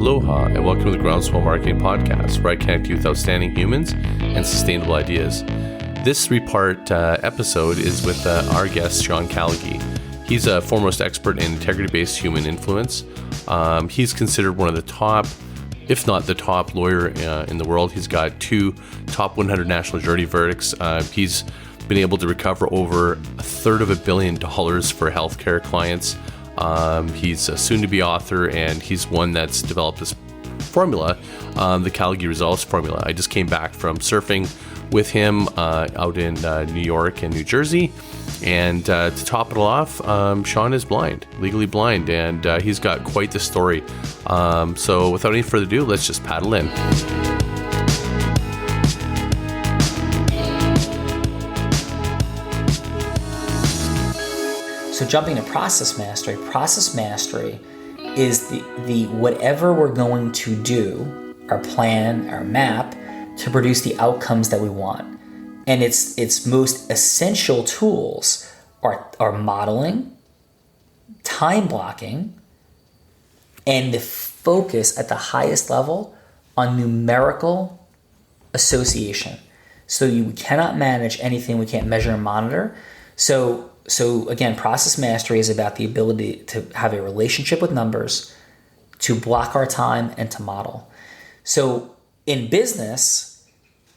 Aloha, and welcome to the Groundswell Marketing Podcast, where I connect you with outstanding humans and sustainable ideas. This three-part episode is with our guest, Sean Callagy. He's a foremost expert in integrity-based human influence. He's considered one of the top, if not the top lawyer in the world. He's got 2 top 100 national jury verdicts. He's been able to recover over $350 million for healthcare clients. He's a soon-to-be author, and he's one that's developed this formula, the Callagy Results Formula. I just came back from surfing with him out in New York and New Jersey, and to top it all off, Sean is blind, legally blind, and he's got quite the story. So without any further ado, let's just paddle in. So jumping to process mastery is the whatever we're going to do, our plan, our map, to produce the outcomes that we want. And its most essential tools are modeling, time blocking, and the focus at the highest level on numerical association. So we cannot manage anything we can't measure and monitor. So again, process mastery is about the ability to have a relationship with numbers, to block our time, and to model. So in business,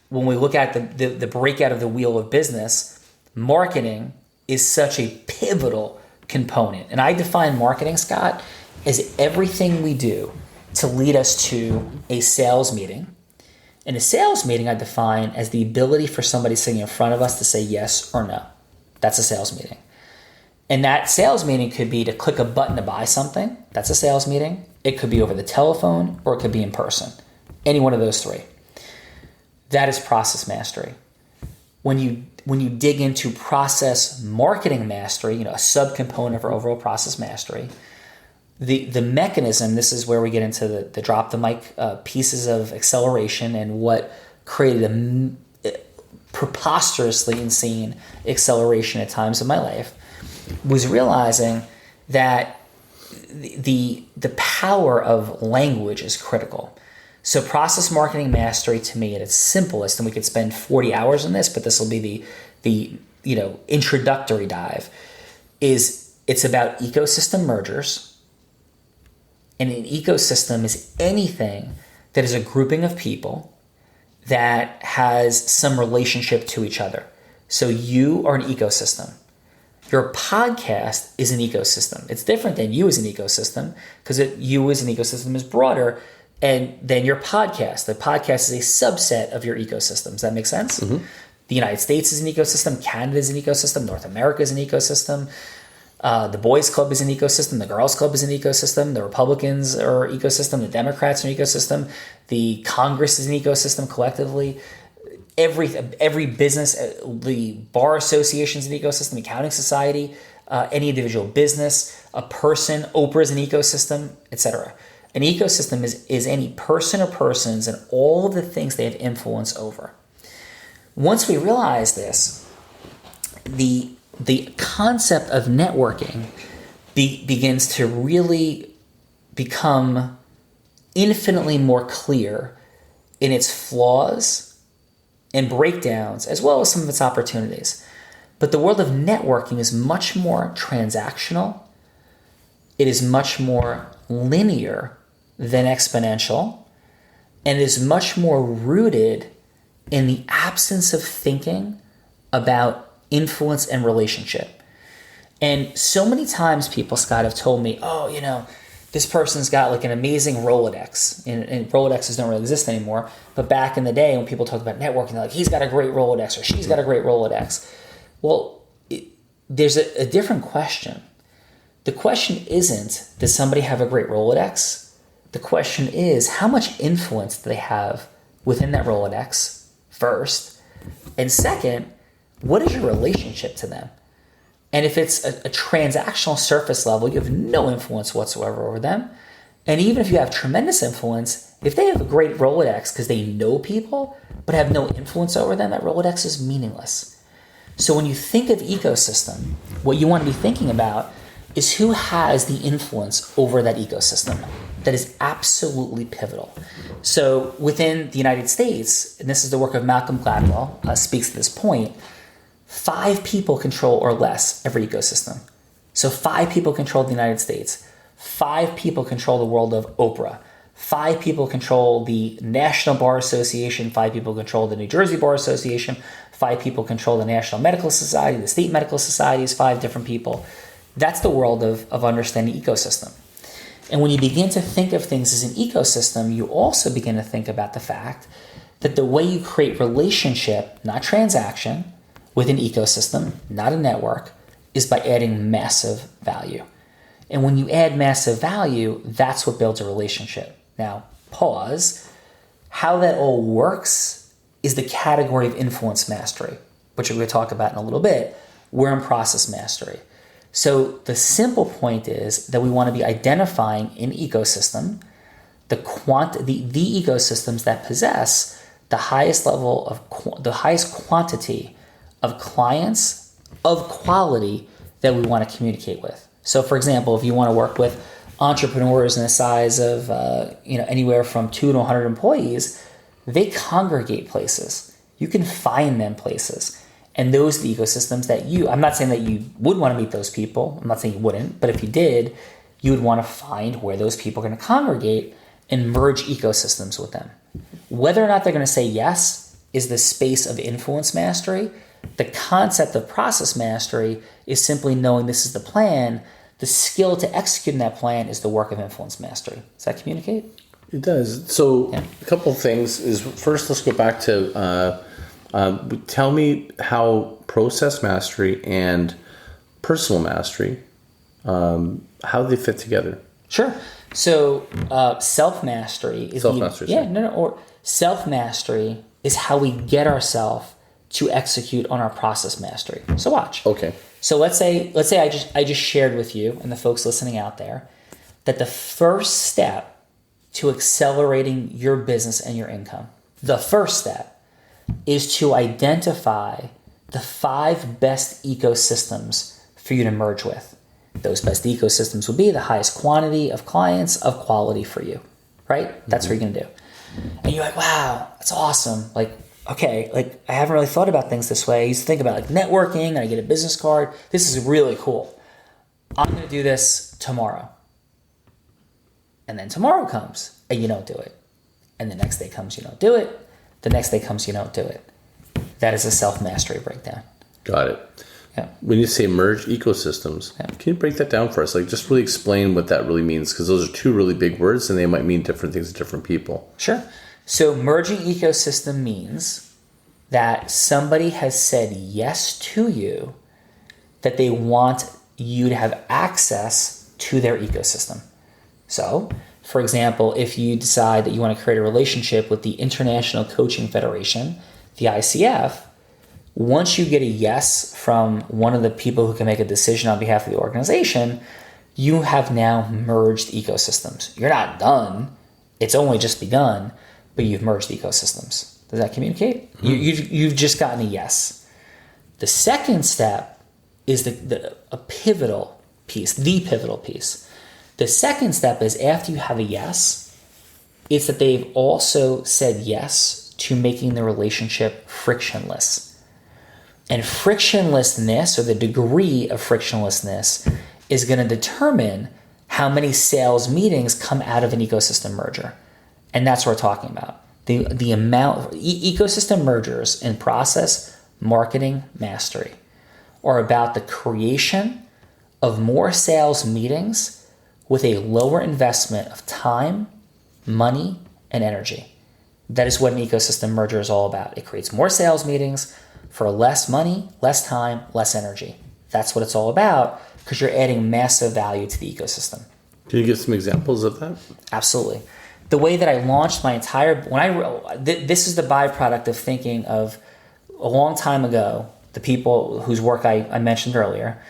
when we look at the breakout of the wheel of business, marketing is such a pivotal component. And I define marketing, Scott, as everything we do to lead us to a sales meeting. And a sales meeting I define as the ability for somebody sitting in front of us to say yes or no. That's a sales meeting. And that sales meeting could be to click a button to buy something. That's a sales meeting. It could be over the telephone, or it could be in person. Any one of those 3. That is process mastery. When you dig into process marketing mastery, a subcomponent of our overall process mastery, the mechanism, this is where we get into the drop the mic pieces of acceleration and what created a preposterously insane acceleration at times in my life, was realizing that the power of language is critical. So process marketing mastery, to me, at its simplest, and we could spend 40 hours on this, but this will be the introductory dive, is it's about ecosystem mergers. And an ecosystem is anything that is a grouping of people that has some relationship to each other. So you are an ecosystem. Your podcast is an ecosystem. It's different than you as an ecosystem, because you as an ecosystem is broader than your podcast. The podcast is a subset of your ecosystem. Does that make sense? Mm-hmm. The United States is an ecosystem. Canada is an ecosystem. North America is an ecosystem. The boys club is an ecosystem. The girls club is an ecosystem. The Republicans are an ecosystem. The Democrats are an ecosystem. The Congress is an ecosystem collectively. Every business, the bar association is an ecosystem. The accounting society, any individual business, a person, Oprah is an ecosystem, etc. An ecosystem is any person or persons and all of the things they have influence over. Once we realize this, the concept of networking begins to really become infinitely more clear in its flaws and breakdowns, as well as some of its opportunities. But the world of networking is much more transactional. It is much more linear than exponential, and it is much more rooted in the absence of thinking about influence and relationship. And so many times people, Scott, have told me, this person's got like an amazing Rolodex, and Rolodexes don't really exist anymore. But back in the day, when people talk about networking, they're like, he's got a great Rolodex, or she's got a great Rolodex. Well, there's a different question. The question isn't, does somebody have a great Rolodex? The question is, how much influence do they have within that Rolodex, first? And second, what is your relationship to them? And if it's a transactional surface level, you have no influence whatsoever over them. And even if you have tremendous influence, if they have a great Rolodex because they know people but have no influence over them, that Rolodex is meaningless. So when you think of ecosystem, what you want to be thinking about is who has the influence over that ecosystem. that is absolutely pivotal. So within the United States, and this is the work of Malcolm Gladwell, speaks to this point, 5 people control or less every ecosystem. So 5 people control the United States. 5 people control the world of Oprah. 5 people control the National Bar Association. 5 people control the New Jersey Bar Association. 5 people control the National Medical Society, the state medical societies, 5 different people. That's the world of understanding ecosystem. And when you begin to think of things as an ecosystem, you also begin to think about the fact that the way you create relationship, not transaction, with an ecosystem, not a network, is by adding massive value. And when you add massive value, that's what builds a relationship. Now, pause. How that all works is the category of influence mastery, which we're going to talk about in a little bit. We're in process mastery. So the simple point is that we want to be identifying an ecosystem, the ecosystems that possess the highest level of the highest quantity of clients of quality that we want to communicate with. So, for example, if you want to work with entrepreneurs in the size of anywhere from 2 to 100 employees, they congregate places. You can find them places. And those are the ecosystems that I'm not saying that you would want to meet those people. I'm not saying you wouldn't, but if you did, you would want to find where those people are going to congregate and merge ecosystems with them. Whether or not they're going to say yes is the space of influence mastery. The concept of process mastery is simply knowing this is the plan. The skill to execute that plan is the work of influence mastery. Does that communicate? It does. So a couple of things is, first, let's go back to tell me how process mastery and personal mastery, how they fit together. Sure. So self-mastery is self-mastery is how we get ourselves to execute on our process mastery. So watch. Okay. So let's say I just shared with you and the folks listening out there that the first step to accelerating your business and your income, the first step is to identify the 5 best ecosystems for you to merge with. Those best ecosystems will be the highest quantity of clients of quality for you, right? That's what you're going to do. And you're like, wow, that's awesome. Okay, I haven't really thought about things this way. I used to think about networking and I get a business card. This is really cool. I'm going to do this tomorrow. And then tomorrow comes and you don't do it. And the next day comes, you don't do it. The next day comes, you don't do it. That is a self-mastery breakdown. Got it. Yeah. When you say merge ecosystems, can you break that down for us? Just really explain what that really means, because those are 2 really big words and they might mean different things to different people. Sure. So merging ecosystem means that somebody has said yes to you, that they want you to have access to their ecosystem. So, for example, if you decide that you want to create a relationship with the International Coaching Federation, the ICF, once you get a yes from one of the people who can make a decision on behalf of the organization, you have now merged ecosystems. You're not done. It's only just begun, but you've merged ecosystems. Does that communicate? Mm-hmm. You've just gotten a yes. The second step is a pivotal piece, the pivotal piece. The second step is after you have a yes, it's that they've also said yes to making the relationship frictionless. And frictionlessness, or the degree of frictionlessness, is going to determine how many sales meetings come out of an ecosystem merger. And that's what we're talking about. The amount of ecosystem mergers in process marketing mastery are about the creation of more sales meetings with a lower investment of time, money, and energy. That is what an ecosystem merger is all about. It creates more sales meetings for less money, less time, less energy. That's what it's all about, because you're adding massive value to the ecosystem. Can you give some examples of that? Absolutely. The way that I launched my entire, this is the byproduct of thinking of a long time ago, the people whose work I mentioned earlier,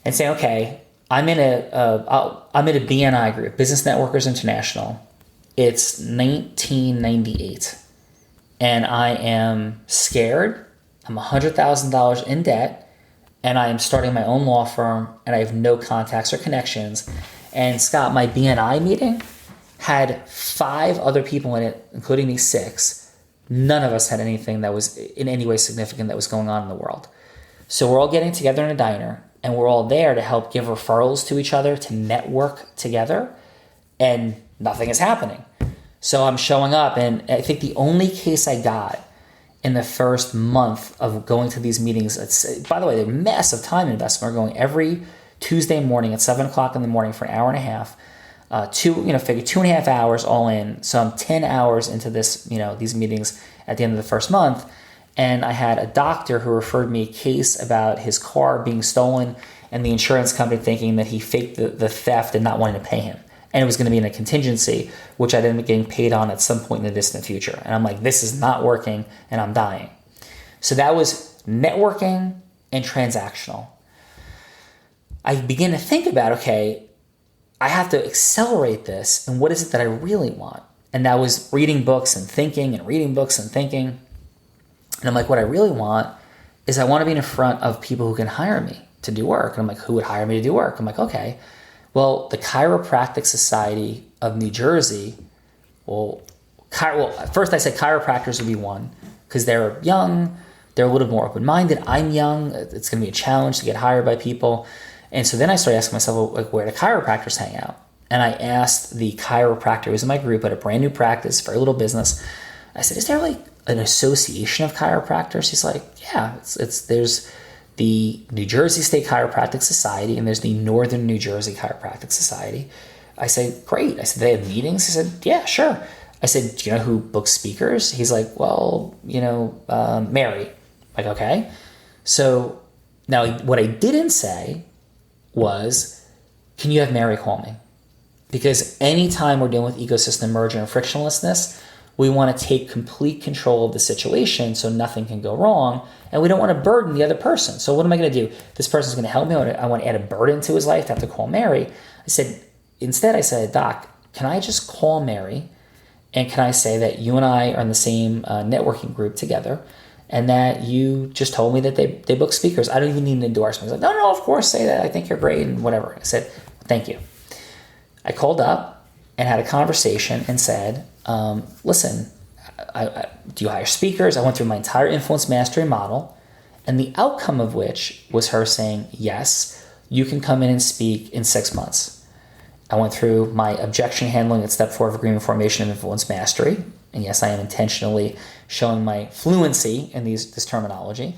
and saying, okay, I'm in a BNI group, Business Networkers International. It's 1998, and I am scared. I'm $100,000 in debt, and I am starting my own law firm, and I have no contacts or connections. And Scott, my BNI meeting had 5 other people in it, including me 6. None of us had anything that was in any way significant that was going on in the world. So we're all getting together in a diner, and we're all there to help give referrals to each other, to network together, and nothing is happening. So I'm showing up, and I think the only case I got in the first month of going to these meetings, by the way, they're massive time investment. We're going every Tuesday morning at 7 o'clock in the morning for an hour and a half. Figure 2.5 hours all in. So I'm 10 hours into this, these meetings at the end of the first month. And I had a doctor who referred me a case about his car being stolen and the insurance company thinking that he faked the theft and not wanting to pay him. And it was going to be in a contingency, which I'd end up getting paid on at some point in the distant future. And I'm like, this is not working, and I'm dying. So that was networking and transactional. I began to think about, okay, I have to accelerate this, and what is it that I really want? And that was reading books and thinking and reading books and thinking. And I'm like, what I really want is I want to be in front of people who can hire me to do work. And I'm like, who would hire me to do work? I'm like, okay, well, the Chiropractic Society of New Jersey, first I said chiropractors would be one, because they're young, they're a little more open-minded. I'm young, it's going to be a challenge to get hired by people. And so then I started asking myself, like, where do chiropractors hang out? And I asked the chiropractor who was in my group at a brand new practice, very little business. I said, is there like an association of chiropractors? He's like, yeah, there's the New Jersey State Chiropractic Society, and there's the Northern New Jersey Chiropractic Society. I said, great. I said, they have meetings? He said, yeah, sure. I said, do you know who books speakers? He's like, well, Mary. Like, okay. So now what I didn't say was, can you have Mary call me? Because anytime we're dealing with ecosystem merger and frictionlessness, we want to take complete control of the situation so nothing can go wrong, and we don't want to burden the other person. So what am I going to do? This person's going to help me. I want to add a burden to his life to have to call Mary. Instead I said, Doc, can I just call Mary, and can I say that you and I are in the same networking group together, and that you just told me that they book speakers. I don't even need an endorsement. He's like, no, of course, say that. I think you're great and whatever. I said, thank you. I called up and had a conversation and said, listen, do you hire speakers? I went through my entire influence mastery model, and the outcome of which was her saying, yes, you can come in and speak in 6 months. I went through my objection handling at step 4 of agreement formation and influence mastery. And yes, I am intentionally showing my fluency in this terminology.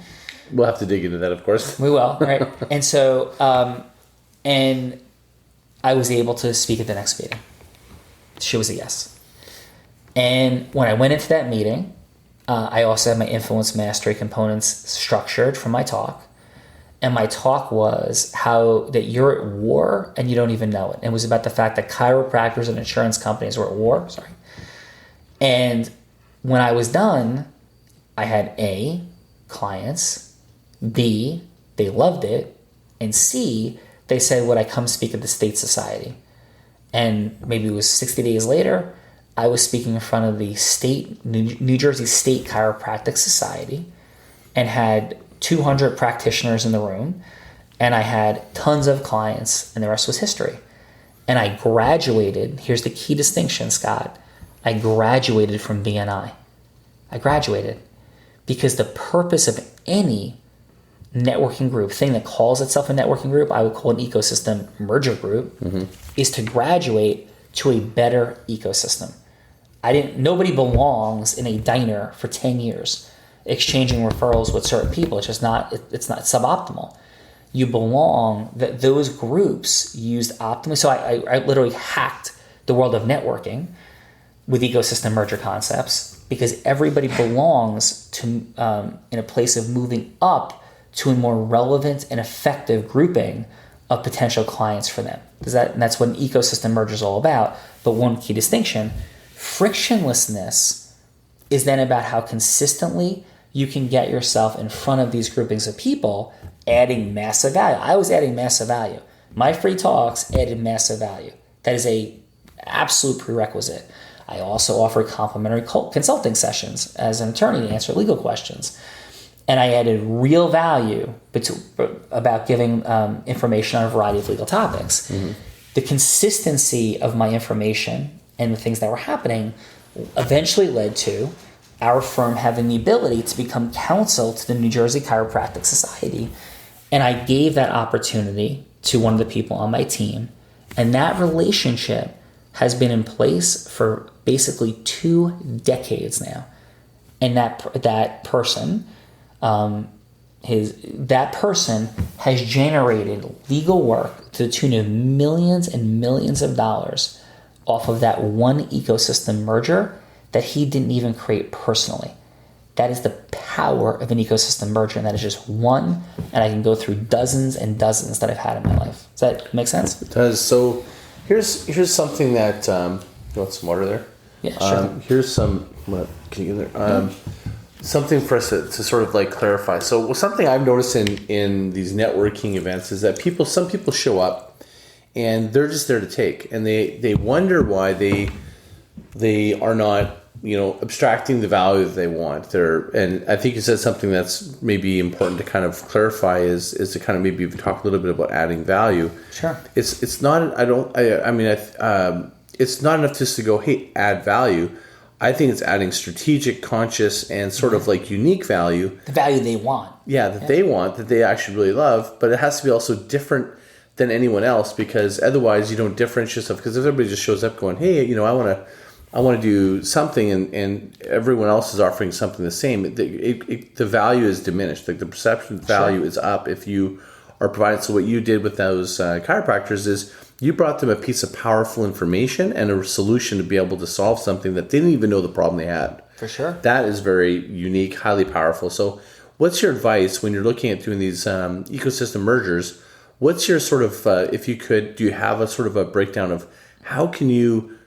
We'll have to dig into that, of course. We will, right? And so, and I was able to speak at the next meeting. She was a yes. And when I went into that meeting, I also had my influence mastery components structured for my talk. And my talk was how that you're at war and you don't even know it. It was about the fact that chiropractors and insurance companies were at war. And when I was done, I had A, clients, B, they loved it, and C, they said, would I come speak at the state society? And maybe it was 60 days later, I was speaking in front of the New Jersey State Chiropractic Society, and had 200 practitioners in the room, and I had tons of clients, and the rest was history. And I graduated. Here's the key distinction, Scott. I graduated from BNI. I graduated because the purpose of any networking group, thing that calls itself a networking group, I would call an ecosystem merger group, is to graduate to a better ecosystem. Nobody belongs in a diner for 10 years exchanging referrals with certain people. It's not suboptimal. You belong, that those groups used optimally. So I literally hacked the world of networking with ecosystem merger concepts, because everybody belongs to in a place of moving up to a more relevant and effective grouping of potential clients for them. And that's what an ecosystem merger is all about. But one key distinction, frictionlessness is then about how consistently you can get yourself in front of these groupings of people, adding massive value. I was adding massive value. My free talks added massive value. That is a absolute prerequisite. I also offer complimentary consulting sessions as an attorney to answer legal questions. And I added real value about giving information on a variety of legal topics. the consistency of my information and the things that were happening eventually led to our firm having the ability to become counsel to the New Jersey Chiropractic Society. And I gave that opportunity to one of the people on my team. And that relationship has been in place for basically 2 decades now. And that person has generated legal work to the tune of millions and millions of dollars off of that one ecosystem merger that he didn't even create personally. That is the power of an ecosystem merger, and that is just one, and I can go through dozens and dozens that I've had in my life. Does that make sense? It does. So here's something that, you want some water there? Yeah, sure. Here's some, what, can you get there? Something for us to sort of like clarify. So something I've noticed in these networking events is that some people show up and they're just there to take, and they wonder why they are not, abstracting the value that they want. And I think you said something that's maybe important to kind of clarify is to kind of maybe talk a little bit about adding value. Sure. It's not. It's not enough just to go, hey, add value. I think it's adding strategic, conscious, and sort of like unique value. The value they want. Yeah, they want, that they actually really love, but it has to be also different than anyone else, because otherwise you don't differentiate yourself. Because if everybody just shows up going, hey, I want to do something, and everyone else is offering something the same, the value is diminished. Like the perception value is up if you are providing. So what you did with those chiropractors is you brought them a piece of powerful information and a solution to be able to solve something that they didn't even know the problem they had. For sure. That is very unique, highly powerful. So what's your advice when you're looking at doing these ecosystem mergers? What's your sort of, if you could, do you have a sort of a breakdown of how can you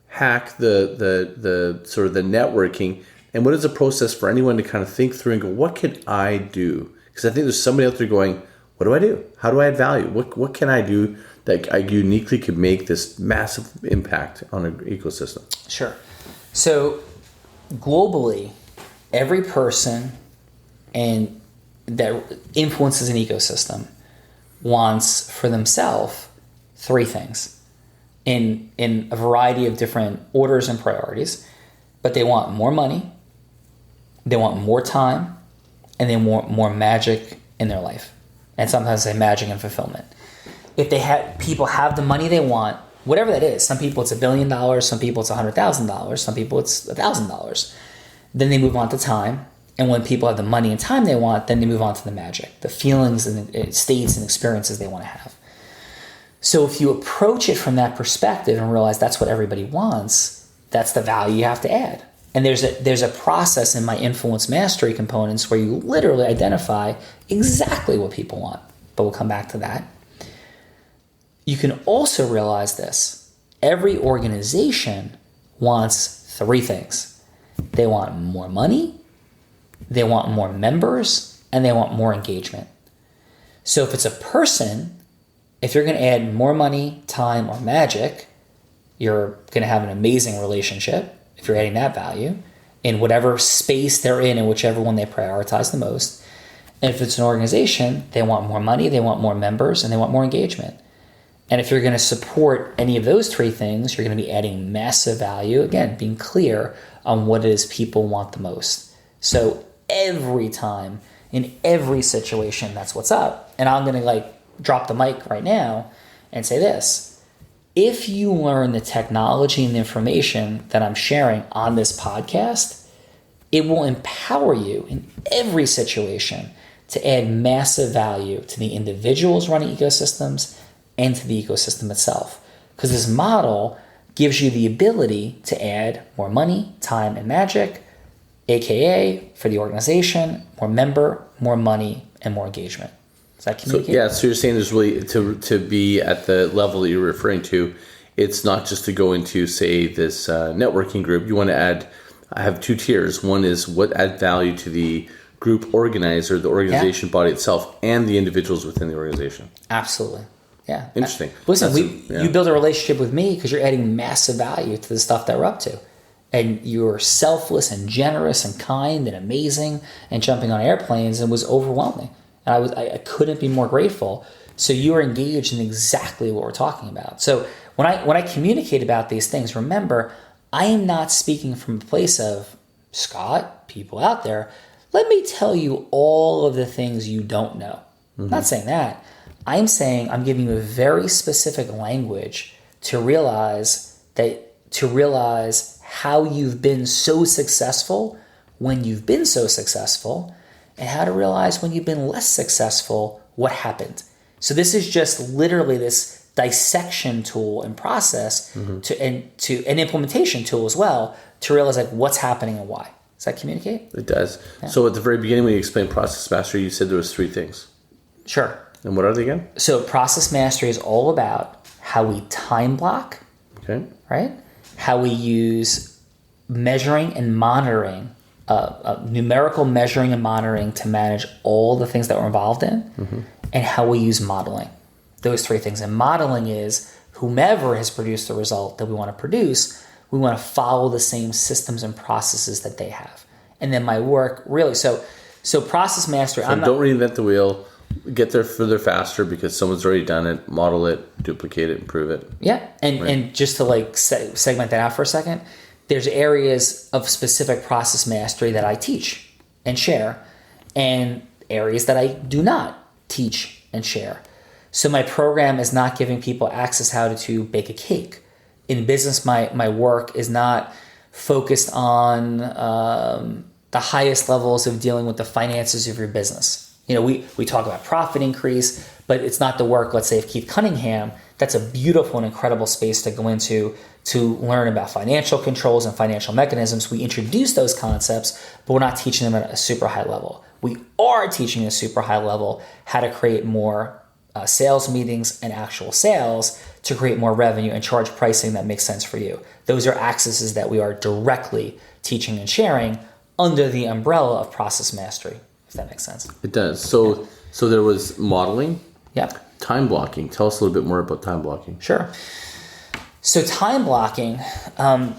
hack the sort of the networking, and what is the process for anyone to kind of think through and go, what can I do? Because I think there's somebody out there going, what do I do? How do I add value? What can I do that I uniquely could make this massive impact on an ecosystem? Sure. So globally, every person and that influences an ecosystem wants for themselves 3 things in a variety of different orders and priorities, but they want more money, they want more time, and they want more magic in their life. And sometimes they say magic and fulfillment. If people have the money they want, whatever that is, some people it's $1 billion, some people it's $100,000, some people it's $1,000. Then they move on to time. And when people have the money and time they want, then they move on to the magic, the feelings and states and experiences they want to have. So if you approach it from that perspective and realize that's what everybody wants, that's the value you have to add. And there's a process in my influence mastery components where you literally identify exactly what people want. But we'll come back to that. You can also realize this. Every organization wants 3 things. They want more money, they want more members, and they want more engagement. So if it's a person, if you're going to add more money, time, or magic, you're going to have an amazing relationship if you're adding that value in whatever space they're in whichever one they prioritize the most. And if it's an organization, they want more money, they want more members, and they want more engagement. And if you're going to support any of those 3 things, you're going to be adding massive value. Again, being clear on what it is people want the most. So every time, in every situation, that's what's up. And I'm going to drop the mic right now and say this. If you learn the technology and the information that I'm sharing on this podcast, it will empower you in every situation to add massive value to the individuals running ecosystems and to the ecosystem itself. Because this model gives you the ability to add more money, time, and magic, aka for the organization, more member, more money, and more engagement. Does that communicate? So you're saying there's really, to be at the level that you're referring to, it's not just to go into, say, this networking group. You want to add, I have 2 tiers. One is what add value to the group organizer, the organization body itself, and the individuals within the organization. Absolutely. Yeah. Interesting. Listen, you build a relationship with me because you're adding massive value to the stuff that we're up to. And you're selfless and generous and kind and amazing and jumping on airplanes, and was overwhelming. And I couldn't be more grateful. So you are engaged in exactly what we're talking about. So when I communicate about these things, remember, I am not speaking from a place of, Scott, people out there, let me tell you all of the things you don't know. I'm not saying that. I'm saying I'm giving you a very specific language to realize how you've been so successful when you've been so successful, and how to realize when you've been less successful, what happened. So this is just literally this dissection tool and process to an implementation tool as well to realize like what's happening and why. Does that communicate? It does. Yeah. So at the very beginning when you explained process mastery, you said there was 3 things. Sure. And what are they again? So process mastery is all about how we time block, right? How we use measuring and monitoring, numerical measuring and monitoring to manage all the things that we're involved in, and how we use modeling. Those 3 things. And modeling is whomever has produced the result that we want to produce, we want to follow the same systems and processes that they have. And then my work really, so process mastery. So don't reinvent the wheel. Get there further faster because someone's already done it. Model it, duplicate it, improve it. Yeah, and just to like segment that out for a second, there's areas of specific process mastery that I teach and share, and areas that I do not teach and share. So my program is not giving people access how to bake a cake. In business, my work is not focused on the highest levels of dealing with the finances of your business. We talk about profit increase, but it's not the work, let's say, of Keith Cunningham. That's a beautiful and incredible space to go into to learn about financial controls and financial mechanisms. We introduce those concepts, but we're not teaching them at a super high level. We are teaching at a super high level how to create more sales meetings and actual sales to create more revenue and charge pricing that makes sense for you. Those are accesses that we are directly teaching and sharing under the umbrella of process mastery. That makes sense. It does. So there was modeling. Yep. Time blocking. Tell us a little bit more about time blocking. Sure. So time blocking, one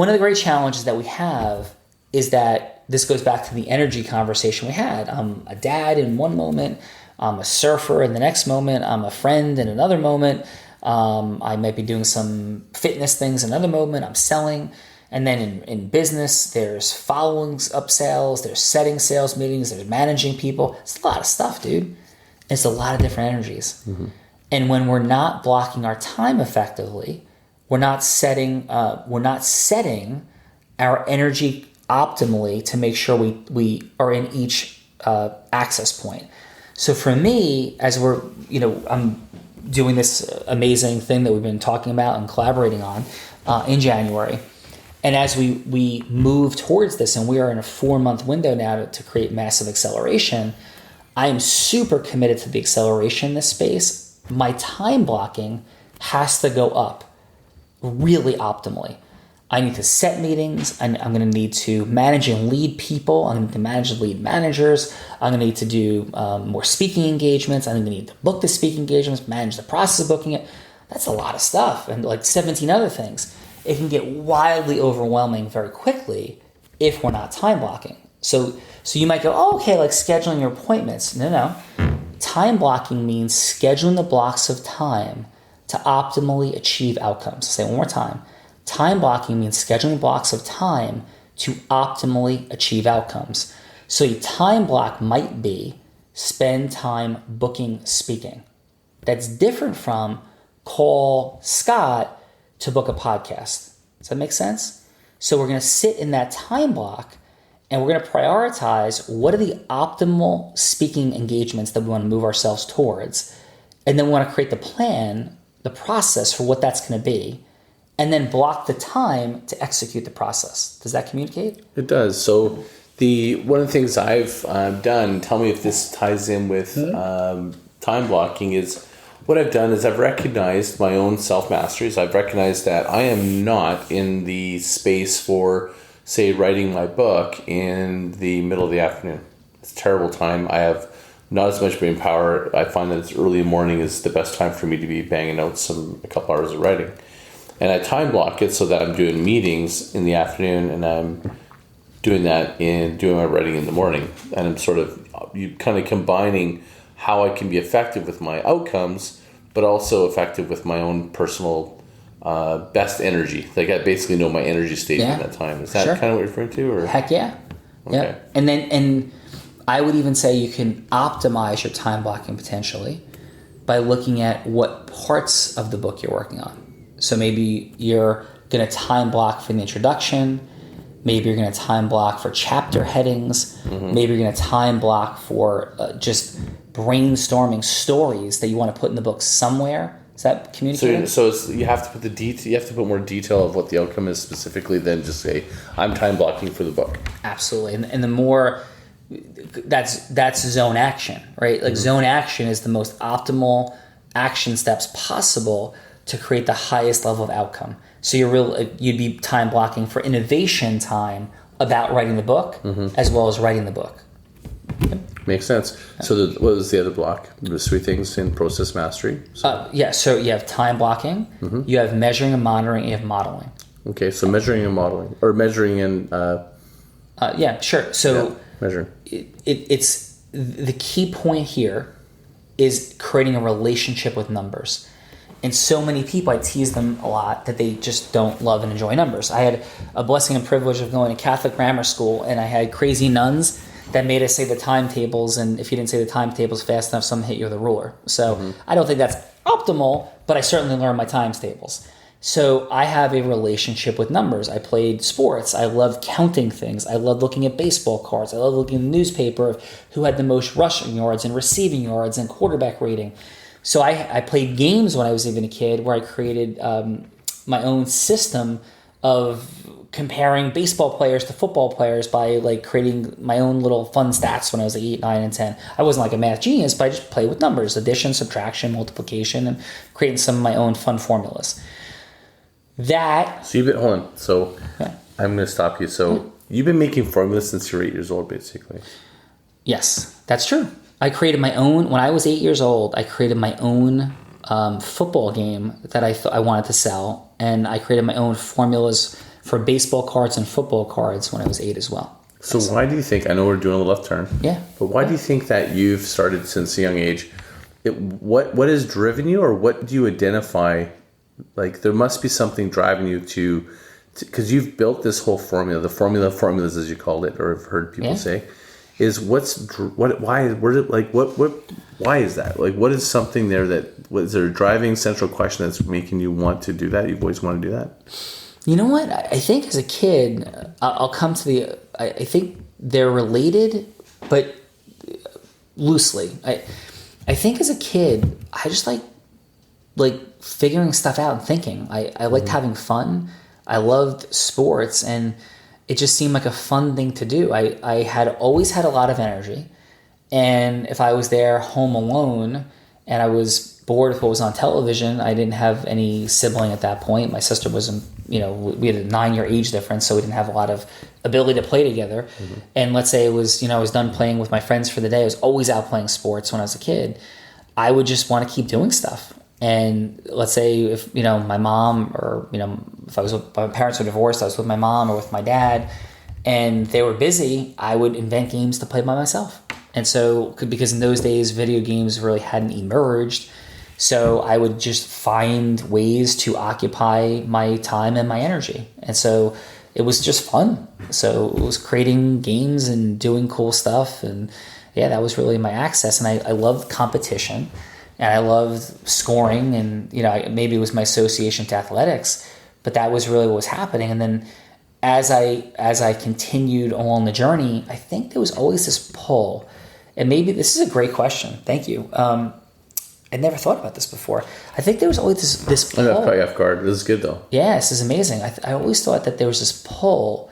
of the great challenges that we have is that this goes back to the energy conversation we had. I'm a dad in one moment. I'm a surfer in the next moment. I'm a friend in another moment. I might be doing some fitness things in another moment. I'm selling. And then in business, there's following up sales, there's setting sales meetings, there's managing people. It's a lot of stuff, dude. It's a lot of different energies. And when we're not blocking our time effectively, we're not setting our energy optimally to make sure we are in each access point. So for me, as I'm doing this amazing thing that we've been talking about and collaborating on in January. And as we move towards this, and we are in a 4-month window now to create massive acceleration, I am super committed to the acceleration in this space. My time blocking has to go up really optimally. I need to set meetings. I'm going to need to manage and lead people. I'm going to need to manage and lead managers. I'm going to need to do more speaking engagements. I'm going to need to book the speaking engagements, manage the process of booking it. That's a lot of stuff, and like 17 other things. It can get wildly overwhelming very quickly if we're not time blocking. So you might go, oh, okay, like scheduling your appointments. No. Time blocking means scheduling the blocks of time to optimally achieve outcomes. I'll say it one more time. Time blocking means scheduling blocks of time to optimally achieve outcomes. So a time block might be spend time booking speaking. That's different from call Scott to book a podcast. Does that make sense? So we're going to sit in that time block and we're going to prioritize what are the optimal speaking engagements that we want to move ourselves towards. And then we want to create the plan, the process for what that's going to be, and then block the time to execute the process. Does that communicate? It does. So one of the things I've done, tell me if this ties in with time blocking, is what I've done is I've recognized my own self-masteries. I've recognized that I am not in the space for, say, writing my book in the middle of the afternoon. It's a terrible time. I have not as much brain power. I find that it's early in the morning is the best time for me to be banging out a couple hours of writing. And I time block it so that I'm doing meetings in the afternoon and I'm doing that in doing my writing in the morning, and I'm sort of kind of combining how I can be effective with my outcomes, but also effective with my own personal best energy. Like I basically know my energy state at that time. Is that kind of what you're referring to? Or? Heck yeah. Okay. Yeah. And I would even say you can optimize your time blocking potentially by looking at what parts of the book you're working on. So maybe you're going to time block for the introduction. Maybe you're going to time block for chapter headings. Maybe you're going to time block for just brainstorming stories that you want to put in the book somewhere. Is that communicating? So you have to put you have to put more detail of what the outcome is specifically than just say I'm time blocking for the book. Absolutely, and the more that's zone action, right? Like zone action is the most optimal action steps possible to create the highest level of outcome. So you'd be time blocking for innovation time about writing the book as well as writing the book. Makes sense. So what was the other block? There's 3 things in process mastery. So you have time blocking, you have measuring and monitoring, and you have modeling. Okay, so measuring and modeling, or measuring and... yeah, sure. So measuring. It's the key point here is creating a relationship with numbers. And so many people, I tease them a lot that they just don't love and enjoy numbers. I had a blessing and privilege of going to Catholic grammar school, and I had crazy nuns that made us say the timetables, and if you didn't say the timetables fast enough, someone hit you with a ruler. So I don't think that's optimal, but I certainly learned my times tables. So I have a relationship with numbers. I played sports. I love counting things. I love looking at baseball cards. I love looking in the newspaper of who had the most rushing yards and receiving yards and quarterback rating. So I played games when I was even a kid where I created my own system of comparing baseball players to football players by like creating my own little fun stats when I was like 8, 9, and 10. I wasn't like a math genius, but I just played with numbers, addition, subtraction, multiplication, and creating some of my own fun formulas. So you've been, hold on. So I'm going to stop you. So you've been making formulas since you were 8 years old, basically. Yes, that's true. I created my own, when I was 8 years old, I created my own football game that I wanted to sell. And I created my own formulas for baseball cards and football cards when I was 8 as well. So why do you think, I know we're doing a left turn. Yeah. But why do you think that you've started since a young age? What has driven you, or what do you identify? Like there must be something driving you to, because you've built this whole formula, the formula of formulas as you call it, or I've heard people say, is why is that? Like what is something there is there a driving central question that's making you want to do that? You've always wanted to do that? You know what? I think as a kid, I'll come to I think they're related, but loosely. I think as a kid, I just like figuring stuff out and thinking. I liked having fun. I loved sports, and it just seemed like a fun thing to do. I had always had a lot of energy, and if I was there home alone and I was bored with what was on television, I didn't have any sibling at that point. My sister wasn't, we had a 9-year age difference, so we didn't have a lot of ability to play together. And let's say it was, I was done playing with my friends for the day. I was always out playing sports when I was a kid. I would just want to keep doing stuff. And let's say if, my mom or, if my parents were divorced, I was with my mom or with my dad and they were busy, I would invent games to play by myself. And so, because in those days, video games really hadn't emerged, so I would just find ways to occupy my time and my energy. And so it was just fun. So it was creating games and doing cool stuff. And yeah, that was really my access. And I loved competition and I loved scoring. And, maybe it was my association to athletics, but that was really what was happening. And then as I continued along the journey, I think there was always this pull. And maybe this is a great question. Thank you. I'd never thought about this before. I think there was always this pull. I got caught you off guard. This is good, though. Yeah, this is amazing. I always thought that there was this pull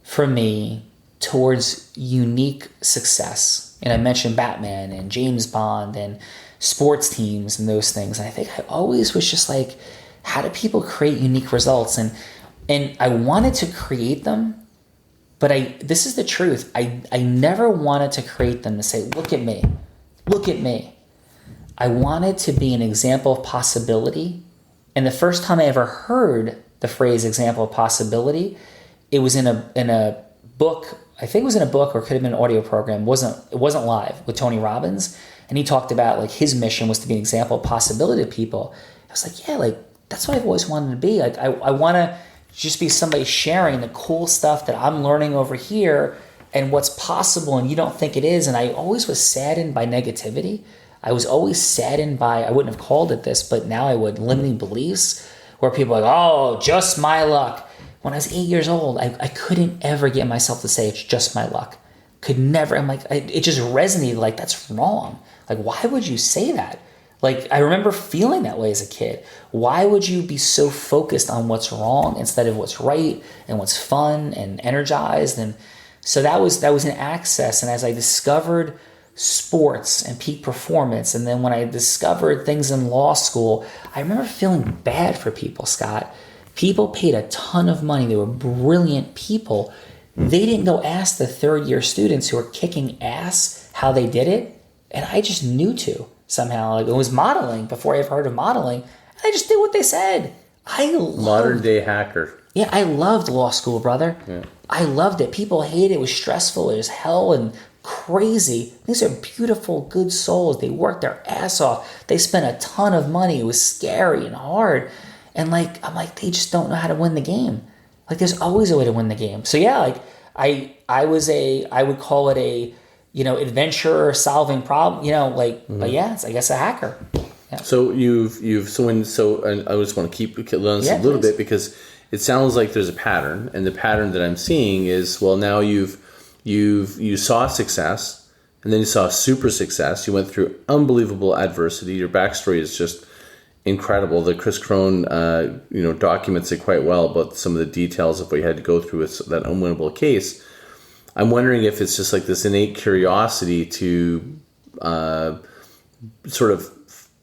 for me towards unique success. And I mentioned Batman and James Bond and sports teams and those things. And I think I always was just like, how do people create unique results? And I wanted to create them, but this is the truth. I never wanted to create them to say, look at me, look at me. I wanted to be an example of possibility. And the first time I ever heard the phrase example of possibility, it was in a book, I think it was in a book or it could have been an audio program, it wasn't live, with Tony Robbins. And he talked about like his mission was to be an example of possibility to people. I was like, yeah, like that's what I've always wanted to be. Like I want to just be somebody sharing the cool stuff that I'm learning over here and what's possible and you don't think it is. And I always was saddened by negativity. I was always saddened by, I wouldn't have called it this, but now I would, limiting beliefs where people are like, oh, just my luck. When I was 8 years old, I couldn't ever get myself to say it's just my luck. Could never. I'm like, it just resonated like that's wrong. Like, why would you say that? Like, I remember feeling that way as a kid. Why would you be so focused on what's wrong instead of what's right and what's fun and energized? And so that was an access. And as I discovered sports and peak performance, and then when I discovered things in law school, I remember feeling bad for people, Scott. People paid a ton of money. They were brilliant people. They didn't go ask the third-year students who were kicking ass how they did it, and I just knew to. Somehow, like it was modeling before I ever heard of modeling. And I just did what they said. Modern day hacker. Yeah, I loved law school, brother. Yeah. I loved it. People hated it. It was stressful. It was hell and crazy. These are beautiful, good souls. They worked their ass off. They spent a ton of money. It was scary and hard. And like, I'm like, they just don't know how to win the game. Like, there's always a way to win the game. So yeah, like I would call it a, adventure solving problem, but yeah, it's, I guess, a hacker. Yeah. So and I just want to keep on this a little bit because it sounds like there's a pattern, and the pattern that I'm seeing is, well, now you saw success, and then you saw super success. You went through unbelievable adversity. Your backstory is just incredible. The Chris Crone, documents it quite well about some of the details of what you had to go through with that unwinnable case. I'm wondering if it's just like this innate curiosity to sort of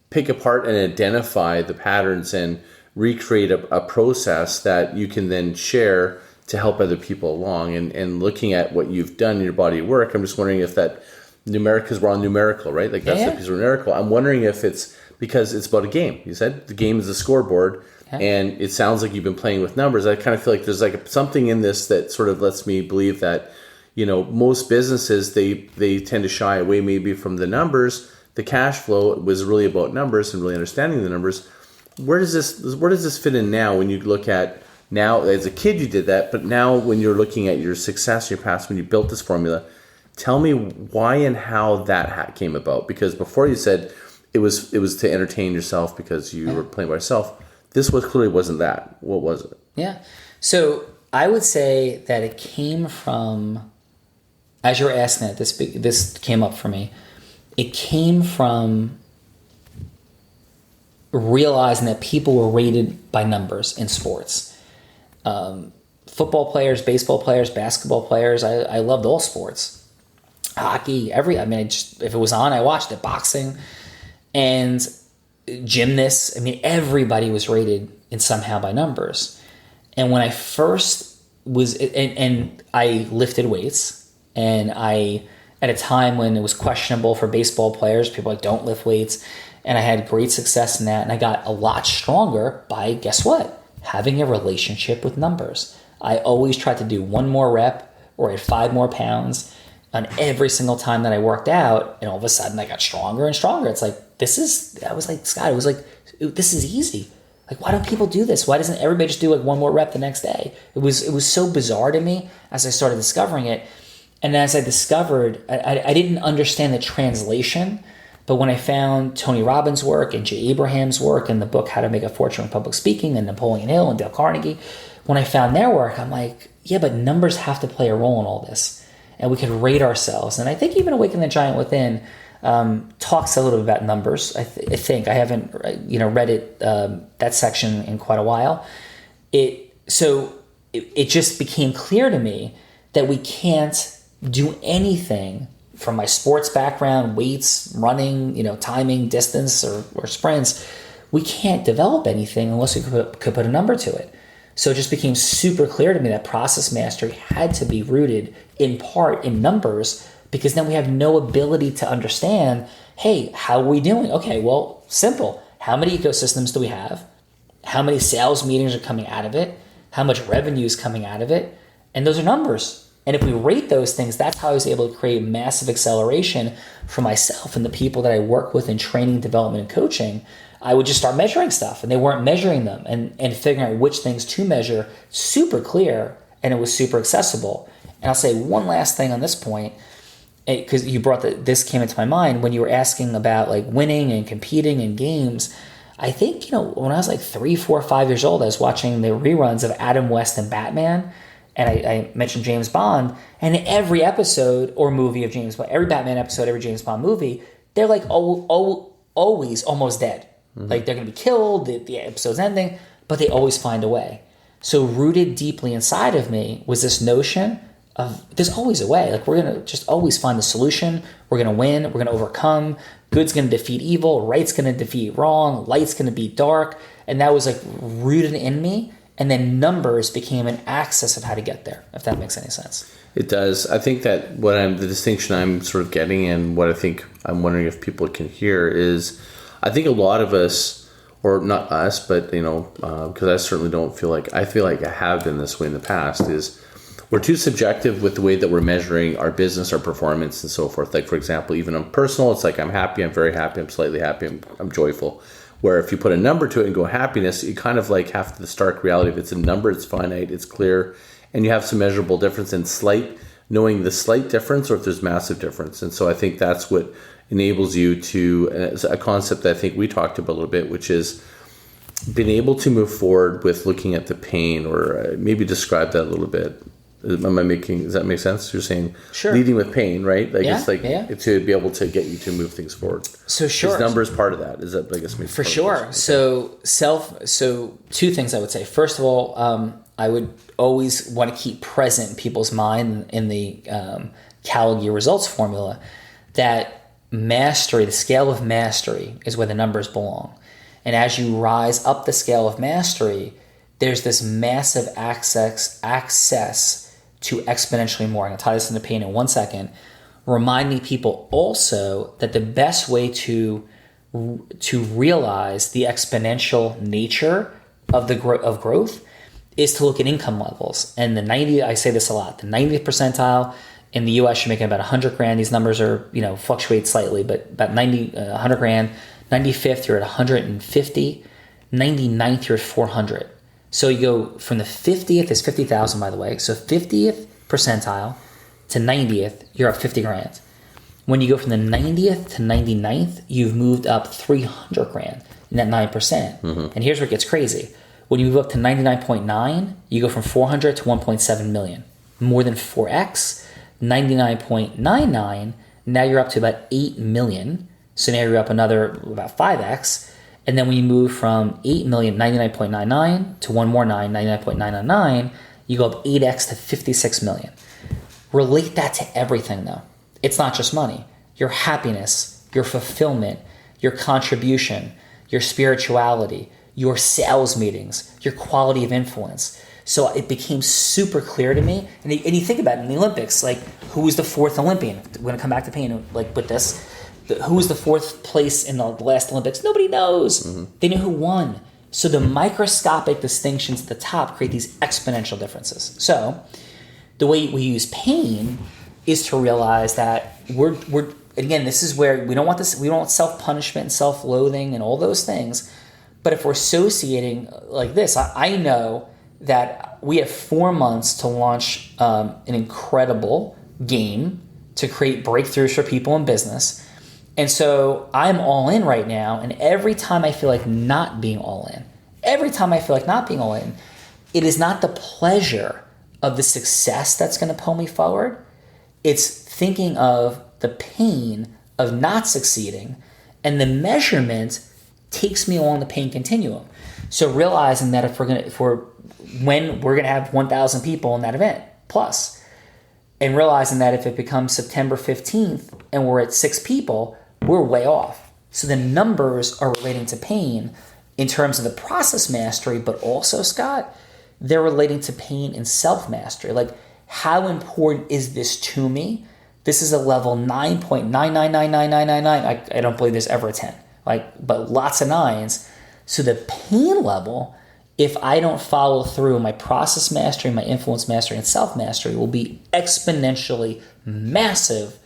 pick apart and identify the patterns and recreate a process that you can then share to help other people along. And looking at what you've done in your body of work, I'm just wondering if that because we're on numerical, right? Like that's the piece of numerical. I'm wondering if it's because it's about a game. You said the game is the scoreboard, and it sounds like you've been playing with numbers. I kind of feel like there's like something in this that sort of lets me believe that, most businesses, they tend to shy away maybe from the numbers. The cash flow was really about numbers and really understanding the numbers. Where does this fit in now when you look at, now as a kid you did that, but now when you're looking at your success in your past, when you built this formula, tell me why and how that came about. Because before you said it was to entertain yourself because you were playing by yourself. This clearly wasn't that. What was it? Yeah. So I would say that it came from, as you were asking it, this came up for me. It came from realizing that people were rated by numbers in sports. Football players, baseball players, basketball players. I loved all sports. Hockey, if it was on, I watched it. Boxing. And gymnasts, everybody was rated in somehow by numbers. And when I first was, and I lifted weights, and at a time when it was questionable for baseball players, people like, don't lift weights. And I had great success in that. And I got a lot stronger by, guess what? Having a relationship with numbers. I always tried to do one more rep or at 5 more pounds on every single time that I worked out. And all of a sudden I got stronger and stronger. It's like, I was like, Scott, it was like, this is easy. Like, why don't people do this? Why doesn't everybody just do like one more rep the next day? It was so bizarre to me as I started discovering it. And as I discovered, I didn't understand the translation, but when I found Tony Robbins' work and Jay Abraham's work and the book How to Make a Fortune in Public Speaking and Napoleon Hill and Dale Carnegie, when I found their work, I'm like, yeah, but numbers have to play a role in all this. And we could rate ourselves. And I think even Awaken the Giant Within talks a little bit about numbers. I think I haven't read it that section in quite a while. It just became clear to me that we can't do anything from my sports background, weights, running, timing, distance, or sprints. We can't develop anything unless we could put a number to it. So it just became super clear to me that process mastery had to be rooted in part in numbers, because then we have no ability to understand, hey, how are we doing? Okay, well, simple. How many ecosystems do we have? How many sales meetings are coming out of it? How much revenue is coming out of it? And those are numbers. And if we rate those things, that's how I was able to create massive acceleration for myself and the people that I work with in training, development, and coaching. I would just start measuring stuff, and they weren't measuring them, and figuring out which things to measure, super clear, and it was super accessible. And I'll say one last thing on this point, because you brought this came into my mind when you were asking about like winning and competing in games. I think, when I was like 3, 4, 5 years old, I was watching the reruns of Adam West and Batman, and I mentioned James Bond, and every episode or movie of James Bond, every Batman episode, every James Bond movie, they're like always almost dead. Mm-hmm. Like they're going to be killed, the episode's ending, but they always find a way. So rooted deeply inside of me was this notion of there's always a way. Like we're going to just always find the solution. We're going to win. We're going to overcome. Good's going to defeat evil. Right's going to defeat wrong. Light's going to beat dark. And that was like rooted in me. And then numbers became an access of how to get there, if that makes any sense. It does. I think that the distinction I'm sort of getting, and what I think I'm wondering if people can hear is, I think a lot of us, or not us, but because I certainly don't feel like I have been this way in the past, is we're too subjective with the way that we're measuring our business, our performance, and so forth. Like, for example, even on personal, it's like I'm happy, I'm very happy, I'm slightly happy, I'm joyful. Where if you put a number to it and go happiness, you kind of like have the stark reality of it's a number, it's finite, it's clear, and you have some measurable difference in knowing the slight difference or if there's massive difference. And so I think that's what enables you to, a concept that I think we talked about a little bit, which is being able to move forward with looking at the pain, or maybe describe that a little bit. Does that make sense? You're saying sure. Leading with pain, right? Like yeah, it's like to be able to get you to move things forward. So sure. His number is part of that. Is that, I guess, for sure. Okay. So two things I would say. First of all, I would always want to keep present in people's mind in the Callagy results formula that mastery, the scale of mastery, is where the numbers belong. And as you rise up the scale of mastery, there's this massive access to exponentially more. I'm going to tie this into pain in 1 second. Reminding people also that the best way to realize the exponential nature of growth is to look at income levels. And I say this a lot, the 90th percentile in the US, you're making about 100 grand. These numbers are, fluctuate slightly, but about 100 grand. 95th, you're at 150. 99th, you're at 400. So you go from the 50th is 50,000, by the way. So 50th percentile to 90th, you're up 50 grand. When you go from the 90th to 99th, you've moved up 300 grand in that 9%. Mm-hmm. And here's where it gets crazy. When you move up to 99.9, you go from 400 to 1.7 million. More than 4x. 99.99, now you're up to about 8 million. So now you're up another about 5x. And then when you move from 8 million, 99.99 to one more 9, 99.999, you go up 8x to 56 million. Relate that to everything though. It's not just money. Your happiness, your fulfillment, your contribution, your spirituality, your sales meetings, your quality of influence. So it became super clear to me. And you think about it in the Olympics, like who was the fourth Olympian? We're going to come back to pain like with this. Who was the fourth place in the last Olympics? Nobody knows. Mm-hmm. They knew who won. So the microscopic distinctions at the top create these exponential differences. So the way we use pain is to realize that we're again, this is where we don't want self-punishment and self-loathing and all those things. But if we're associating like this, I know that we have 4 months to launch an incredible game to create breakthroughs for people in business. And so I'm all in right now, and every time I feel like not being all in, it is not the pleasure of the success that's going to pull me forward. It's thinking of the pain of not succeeding, and the measurement takes me along the pain continuum. So realizing that when we're going to have 1,000 people in that event plus, and realizing that if it becomes September 15th and we're at 6 people, we're way off. So the numbers are relating to pain in terms of the process mastery, but also, Scott, they're relating to pain and self-mastery. Like, how important is this to me? This is a level 9.9999999. I don't believe there's ever a 10, but lots of 9s. So the pain level if I don't follow through, my process mastery, my influence mastery, and self-mastery will be exponentially massive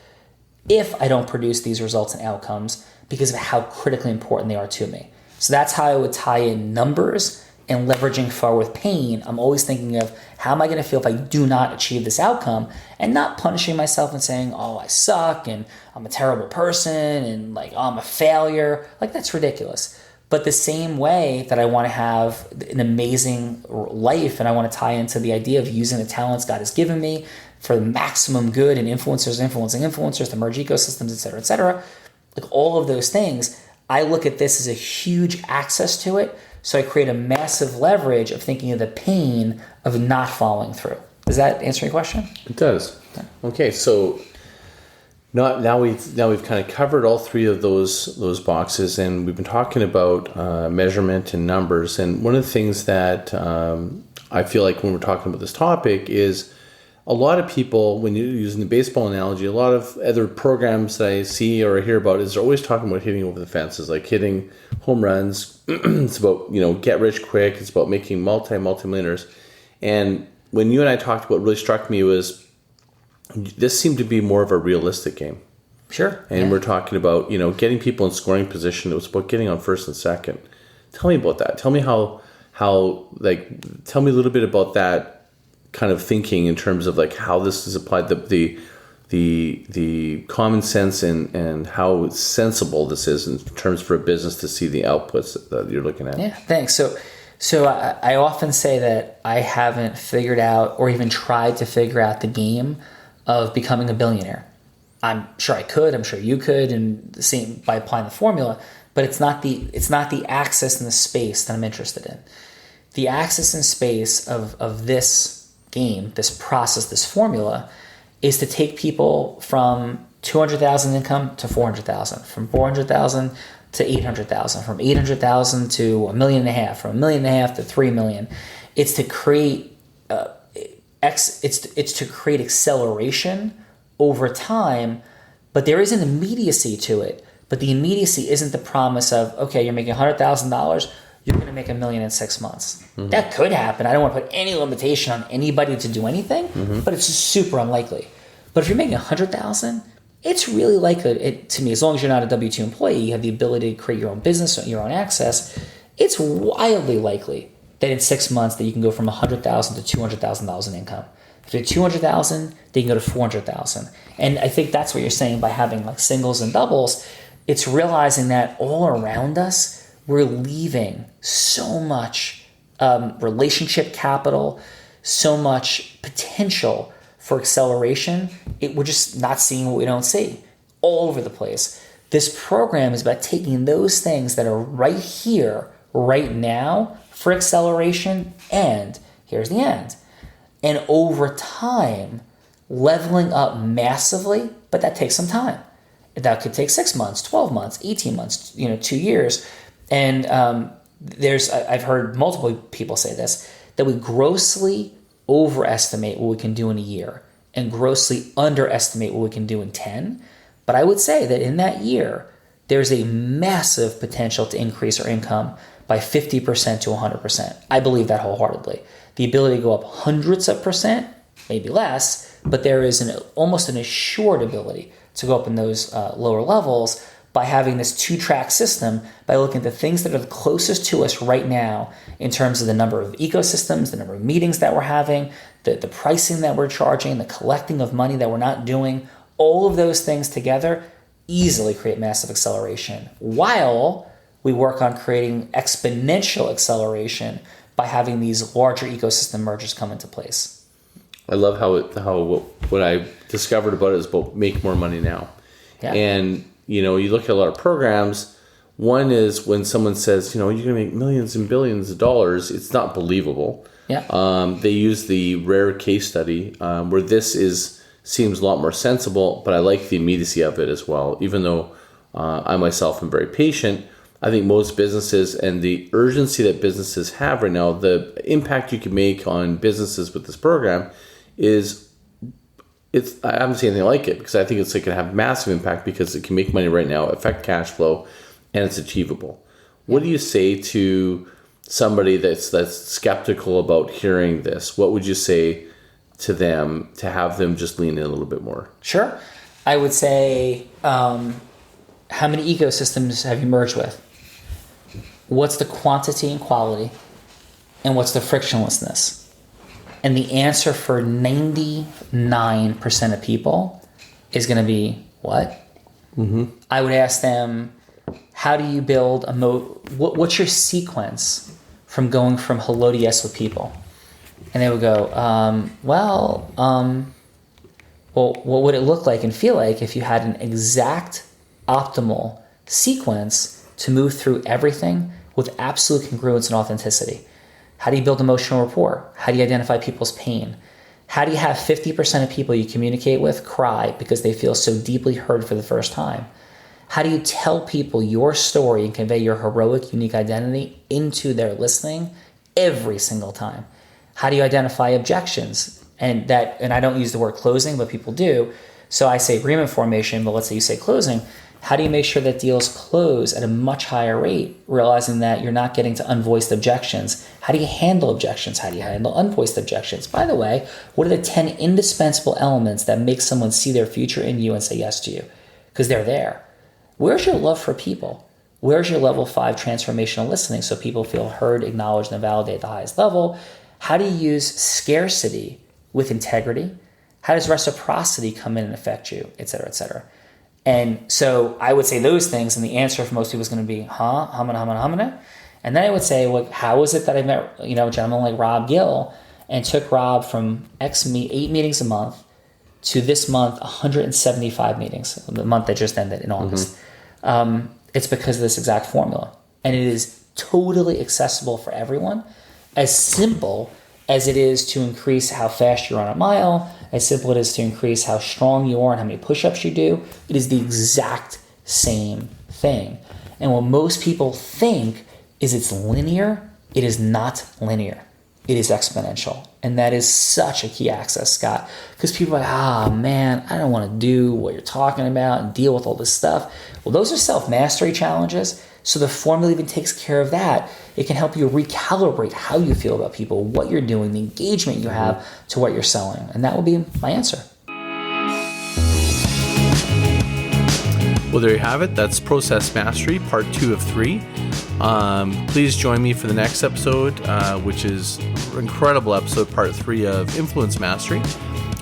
if I don't produce these results and outcomes because of how critically important they are to me. So that's how I would tie in numbers and leveraging forward with pain. I'm always thinking of how am I going to feel if I do not achieve this outcome, and not punishing myself and saying, oh, I suck and I'm a terrible person and like, oh, I'm a failure. Like, that's ridiculous. But the same way that I want to have an amazing life and I want to tie into the idea of using the talents God has given me for the maximum good and influencers influencing influencers to merge ecosystems, et cetera, like all of those things, I look at this as a huge access to it. So I create a massive leverage of thinking of the pain of not following through. Does that answer your question? It does. Okay, so now we've kind of covered all three of those boxes, and we've been talking about measurement and numbers. And one of the things that I feel like when we're talking about this topic is a lot of people, when you're using the baseball analogy, a lot of other programs that I see or hear about is they're always talking about hitting over the fences, like hitting home runs. It's about, get rich quick. It's about making multi-millionaires. And when you and I talked, what really struck me was this seemed to be more of a realistic game. Sure. And we're talking about, getting people in scoring position. It was about getting on first and second. Tell me about that. Tell me tell me a little bit about that kind of thinking in terms of like how this is applied, the common sense and how sensible this is in terms for a business to see the outputs that you're looking at. Yeah, thanks. So I often say that I haven't figured out or even tried to figure out the game of becoming a billionaire. I'm sure I could. I'm sure you could, and the same by applying the formula. But it's not the access and the space that I'm interested in. The access and space of this game, this process, this formula, is to take people from 200,000 income to 400,000, from 400,000 to 800,000, from 800,000 to $1.5 million, from $1.5 million to 3 million. It's to create it's to create acceleration over time, but there is an immediacy to it. But the immediacy isn't the promise of, okay, you're making $100,000, you're going to make $1 million in 6 months. Mm-hmm. That could happen. I don't want to put any limitation on anybody to do anything, but it's super unlikely. But if you're making $100,000, it's really likely, to me, as long as you're not a W-2 employee, you have the ability to create your own business, your own access, it's wildly likely that in 6 months that you can go from $100,000 to $200,000 in income. If you're $200,000, they can go to $400,000. And I think that's what you're saying by having like singles and doubles. It's realizing that all around us, we're leaving so much relationship capital, so much potential for acceleration. We're just not seeing what we don't see all over the place. This program is about taking those things that are right here, right now for acceleration, and here's the end. And over time, leveling up massively, but that takes some time. That could take 6 months, 12 months, 18 months, 2 years. And I've heard multiple people say this, that we grossly overestimate what we can do in a year and grossly underestimate what we can do in 10. But I would say that in that year, there's a massive potential to increase our income by 50% to 100%. I believe that wholeheartedly. The ability to go up hundreds of percent, maybe less, but there is almost an assured ability to go up in those lower levels by having this 2-track system, by looking at the things that are the closest to us right now in terms of the number of ecosystems, the number of meetings that we're having, the pricing that we're charging, the collecting of money that we're not doing. All of those things together easily create massive acceleration while we work on creating exponential acceleration by having these larger ecosystem mergers come into place. I love what I discovered about it is about make more money now. Yeah. And you look at a lot of programs. One is when someone says, you're going to make millions and billions of dollars, it's not believable. Yeah. They use the rare case study where this seems a lot more sensible, but I like the immediacy of it as well. Even though I myself am very patient, I think most businesses and the urgency that businesses have right now, the impact you can make on businesses with this program I haven't seen anything like it, because I think it's going to have massive impact because it can make money right now, affect cash flow, and it's achievable. What do you say to somebody that's skeptical about hearing this, what would you say to them to have them just lean in a little bit more? Sure. I would say, how many ecosystems have you merged with? What's the quantity and quality? And what's the frictionlessness? And the answer for 99% of people is going to be what? Mm-hmm. I would ask them, how do you build what's your sequence from going from hello to yes with people? And they would go, well, what would it look like and feel like if you had an exact optimal sequence to move through everything with absolute congruence and authenticity? How do you build emotional rapport? How do you identify people's pain? How do you have 50% of people you communicate with cry because they feel so deeply heard for the first time? How do you tell people your story and convey your heroic, unique identity into their listening every single time? How do you identify objections? And I don't use the word closing, but people do. So I say agreement formation, but let's say you say closing. How do you make sure that deals close at a much higher rate, realizing that you're not getting to unvoiced objections? How do you handle objections? How do you handle unvoiced objections? By the way, what are the 10 indispensable elements that make someone see their future in you and say yes to you? Because they're there. Where's your love for people? Where's your level 5 transformational listening so people feel heard, acknowledged, and validated at the highest level? How do you use scarcity with integrity? How does reciprocity come in and affect you, et cetera, et cetera? And so I would say those things, and the answer for most people is going to be, humana. And then I would say, well, how is it that I met, a gentleman like Rob Gill and took Rob from 8 meetings a month to this month, 175 meetings, the month that just ended in August. Mm-hmm. It's because of this exact formula. And it is totally accessible for everyone, as simple as it is to increase how fast you run a mile, as simple as it is to increase how strong you are and how many push-ups you do. It is the exact same thing. And what most people think is it's linear. It is not linear. It is exponential. And that is such a key access, Scott, because people are like, man, I don't want to do what you're talking about and deal with all this stuff. Well, those are self-mastery challenges. So the formula even takes care of that. It can help you recalibrate how you feel about people, what you're doing, the engagement you have to what you're selling. And that will be my answer. Well, there you have it. That's Process Mastery, part 2 of 3. Please join me for the next episode, which is an incredible episode, part 3 of Influence Mastery.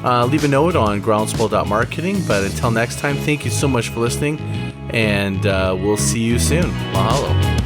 Leave a note on groundswell.marketing. But until next time, thank you so much for listening, and we'll see you soon. Mahalo.